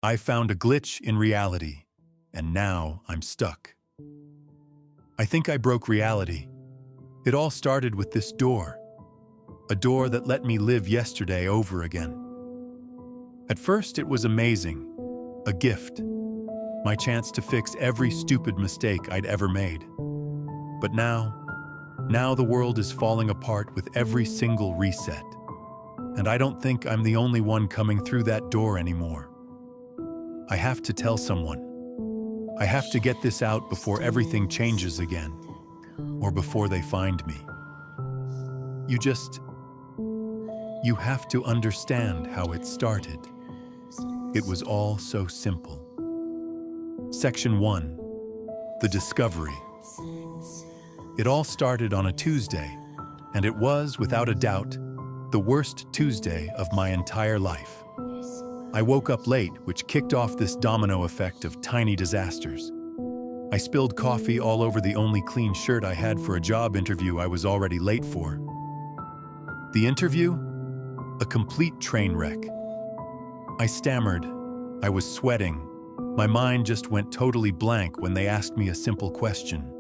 I found a glitch in reality, and now I'm stuck. I think I broke reality. It all started with this door. A door that let me live yesterday over again. At first, it was amazing. A gift. My chance to fix every stupid mistake I'd ever made. But now the world is falling apart with every single reset. And I don't think I'm the only one coming through that door anymore. I have to tell someone. I have to get this out before everything changes again, or before they find me. You have to understand how it started. It was all so simple. Section 1. The Discovery. It all started on a Tuesday, and it was, without a doubt, the worst Tuesday of my entire life. I woke up late, which kicked off this domino effect of tiny disasters. I spilled coffee all over the only clean shirt I had for a job interview I was already late for. The interview? A complete train wreck. I stammered. I was sweating. My mind just went totally blank when they asked me a simple question.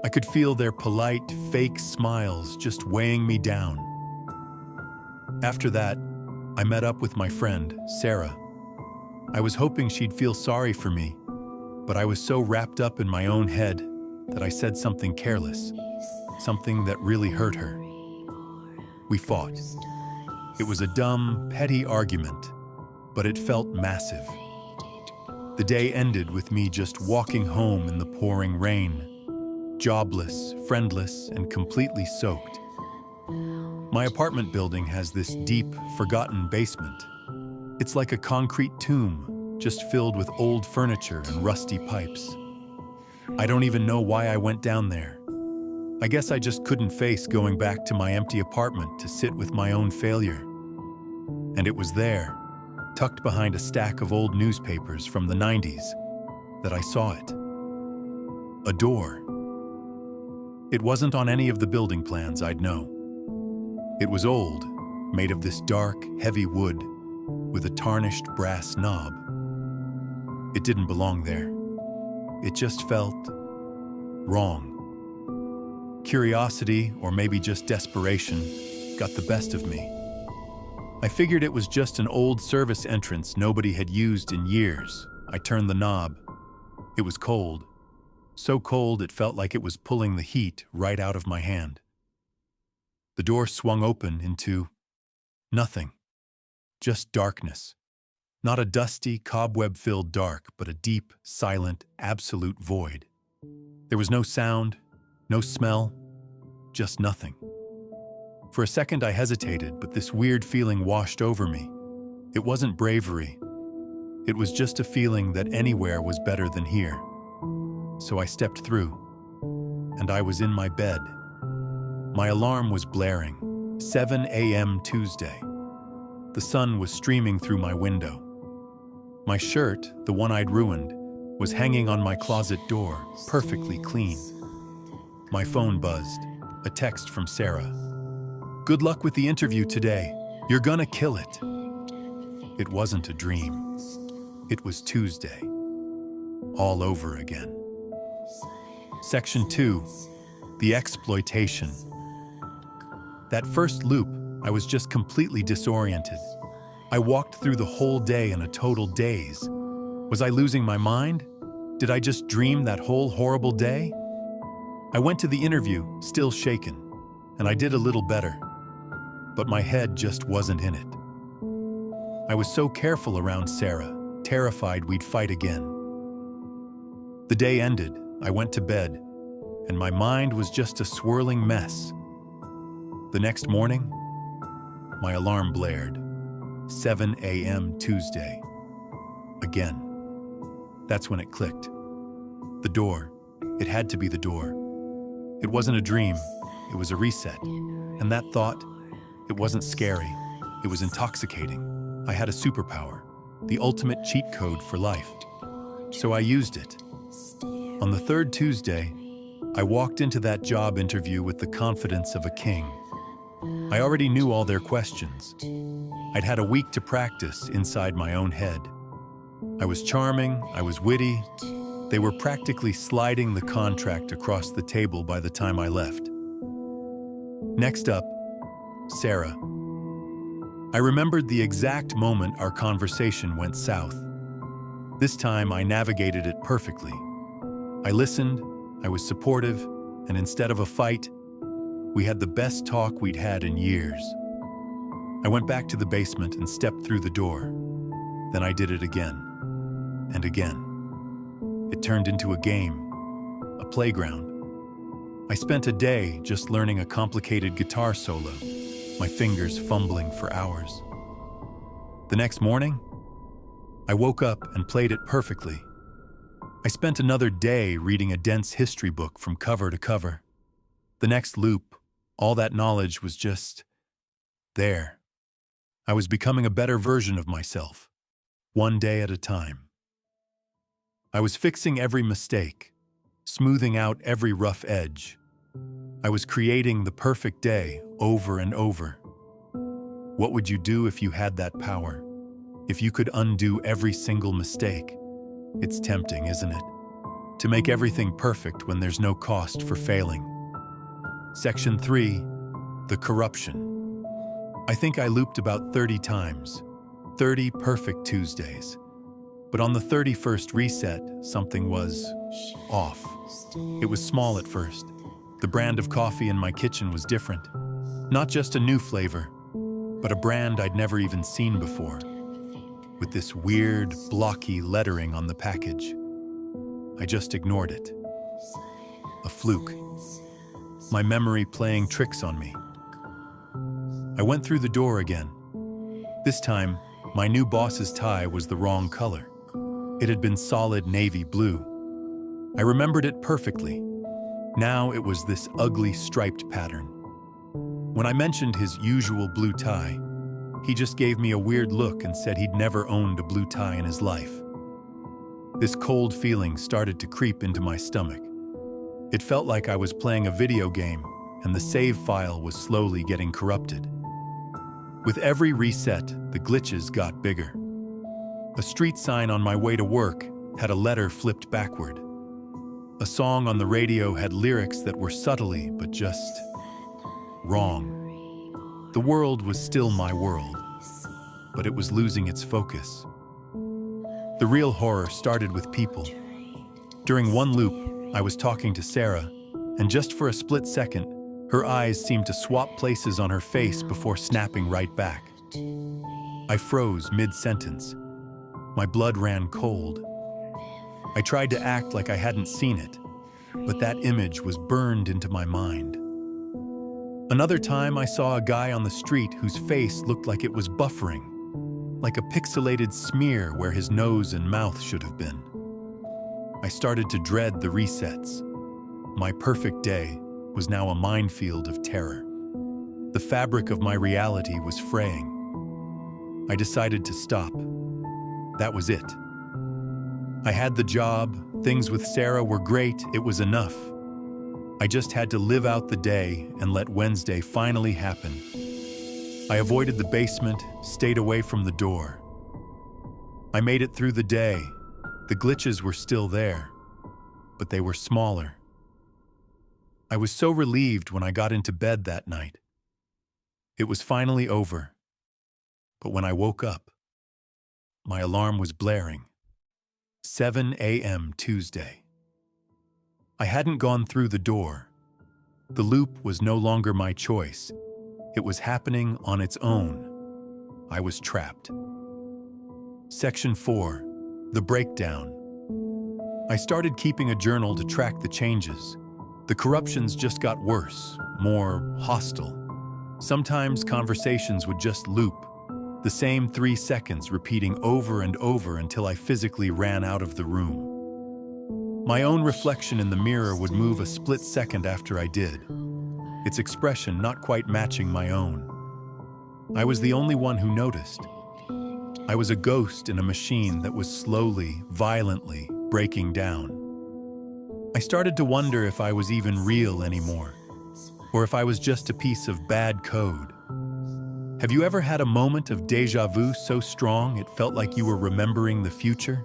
I could feel their polite, fake smiles just weighing me down. After that, I met up with my friend, Sarah. I was hoping she'd feel sorry for me, but I was so wrapped up in my own head that I said something careless, something that really hurt her. We fought. It was a dumb, petty argument, but it felt massive. The day ended with me just walking home in the pouring rain, jobless, friendless, and completely soaked. My apartment building has this deep, forgotten basement. It's like a concrete tomb, just filled with old furniture and rusty pipes. I don't even know why I went down there. I guess I just couldn't face going back to my empty apartment to sit with my own failure. And it was there, tucked behind a stack of old newspapers from the 90s, that I saw it. A door. It wasn't on any of the building plans I'd know. It was old, made of this dark, heavy wood, with a tarnished brass knob. It didn't belong there. It just felt wrong. Curiosity, or maybe just desperation, got the best of me. I figured it was just an old service entrance nobody had used in years. I turned the knob. It was cold. So cold it felt like it was pulling the heat right out of my hand. The door swung open into nothing. Just darkness. Not a dusty, cobweb-filled dark, but a deep, silent, absolute void. There was no sound, no smell, just nothing. For a second I hesitated, but this weird feeling washed over me. It wasn't bravery. It was just a feeling that anywhere was better than here. So I stepped through, and I was in my bed. My alarm was blaring, 7 a.m. Tuesday. The sun was streaming through my window. My shirt, the one I'd ruined, was hanging on my closet door, perfectly clean. My phone buzzed, a text from Sarah. "Good luck with the interview today. You're gonna kill it." It wasn't a dream. It was Tuesday. All over again. Section 2. The Exploitation. That first loop, I was just completely disoriented. I walked through the whole day in a total daze. Was I losing my mind? Did I just dream that whole horrible day? I went to the interview, still shaken, and I did a little better. But my head just wasn't in it. I was so careful around Sarah, terrified we'd fight again. The day ended, I went to bed, and my mind was just a swirling mess. The next morning, my alarm blared. 7 a.m. Tuesday. Again. That's when it clicked. The door. It had to be the door. It wasn't a dream. It was a reset. And that thought, it wasn't scary. It was intoxicating. I had a superpower, the ultimate cheat code for life. So I used it. On the third Tuesday, I walked into that job interview with the confidence of a king. I already knew all their questions. I'd had a week to practice inside my own head. I was charming, I was witty. They were practically sliding the contract across the table by the time I left. Next up, Sarah. I remembered the exact moment our conversation went south. This time I navigated it perfectly. I listened, I was supportive, and instead of a fight, we had the best talk we'd had in years. I went back to the basement and stepped through the door. Then I did it again, and again. It turned into a game, a playground. I spent a day just learning a complicated guitar solo, my fingers fumbling for hours. The next morning, I woke up and played it perfectly. I spent another day reading a dense history book from cover to cover. The next loop, all that knowledge was just there. I was becoming a better version of myself, one day at a time. I was fixing every mistake, smoothing out every rough edge. I was creating the perfect day over and over. What would you do if you had that power? If you could undo every single mistake? It's tempting, isn't it? To make everything perfect when there's no cost for failing. Section 3, the corruption. I think I looped about 30 times, 30 perfect Tuesdays. But on the 31st reset, something was off. It was small at first. The brand of coffee in my kitchen was different. Not just a new flavor, but a brand I'd never even seen before, with this weird, blocky lettering on the package. I just ignored it. A fluke. My memory playing tricks on me. I went through the door again. This time, my new boss's tie was the wrong color. It had been solid navy blue. I remembered it perfectly. Now it was this ugly striped pattern. When I mentioned his usual blue tie, he just gave me a weird look and said he'd never owned a blue tie in his life. This cold feeling started to creep into my stomach. It felt like I was playing a video game and the save file was slowly getting corrupted. With every reset, the glitches got bigger. A street sign on my way to work had a letter flipped backward. A song on the radio had lyrics that were subtly but just wrong. The world was still my world, but it was losing its focus. The real horror started with people. During one loop, I was talking to Sarah, and just for a split second, her eyes seemed to swap places on her face before snapping right back. I froze mid-sentence. My blood ran cold. I tried to act like I hadn't seen it, but that image was burned into my mind. Another time I saw a guy on the street whose face looked like it was buffering, like a pixelated smear where his nose and mouth should have been. I started to dread the resets. My perfect day was now a minefield of terror. The fabric of my reality was fraying. I decided to stop. That was it. I had the job, things with Sarah were great, it was enough. I just had to live out the day and let Wednesday finally happen. I avoided the basement, stayed away from the door. I made it through the day. The glitches were still there, but they were smaller. I was so relieved when I got into bed that night. It was finally over. But when I woke up, my alarm was blaring. 7 a.m. Tuesday. I hadn't gone through the door. The loop was no longer my choice. It was happening on its own. I was trapped. Section 4. The breakdown. I started keeping a journal to track the changes. The corruptions just got worse, more hostile. Sometimes conversations would just loop, the same 3 seconds repeating over and over until I physically ran out of the room. My own reflection in the mirror would move a split second after I did, its expression not quite matching my own. I was the only one who noticed. I was a ghost in a machine that was slowly, violently breaking down. I started to wonder if I was even real anymore, or if I was just a piece of bad code. Have you ever had a moment of déjà vu so strong it felt like you were remembering the future?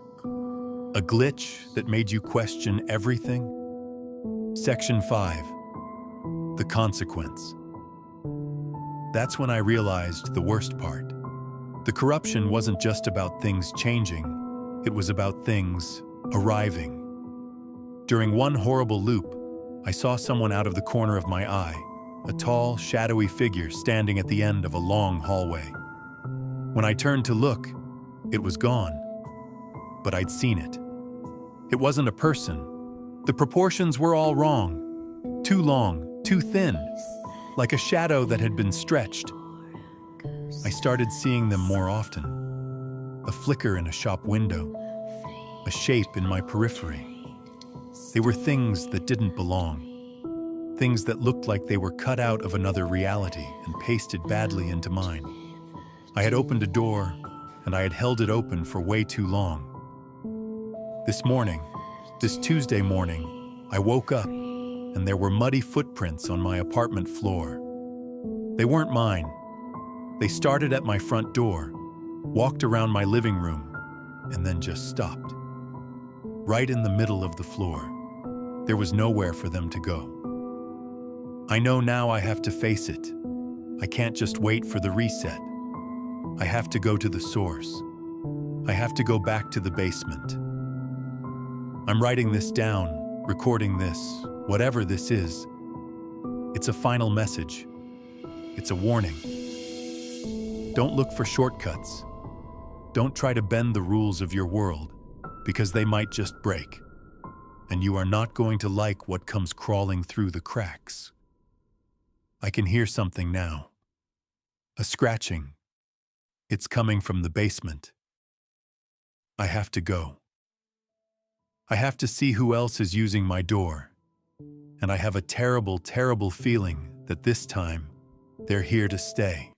A glitch that made you question everything? Section 5. The consequence. That's when I realized the worst part. The corruption wasn't just about things changing, it was about things arriving. During one horrible loop, I saw someone out of the corner of my eye, a tall, shadowy figure standing at the end of a long hallway. When I turned to look, it was gone. But I'd seen it. It wasn't a person. The proportions were all wrong. Too long, too thin, like a shadow that had been stretched. I started seeing them more often. A flicker in a shop window, a shape in my periphery. They were things that didn't belong. Things that looked like they were cut out of another reality and pasted badly into mine. I had opened a door, and I had held it open for way too long. This Tuesday morning, I woke up, and there were muddy footprints on my apartment floor. They weren't mine. They started at my front door, walked around my living room, and then just stopped. Right in the middle of the floor. There was nowhere for them to go. I know now I have to face it. I can't just wait for the reset. I have to go to the source. I have to go back to the basement. I'm writing this down, recording this, whatever this is. It's a final message. It's a warning. Don't look for shortcuts. Don't try to bend the rules of your world, because they might just break. And you are not going to like what comes crawling through the cracks. I can hear something now. A scratching. It's coming from the basement. I have to go. I have to see who else is using my door. And I have a terrible, terrible feeling that this time, they're here to stay.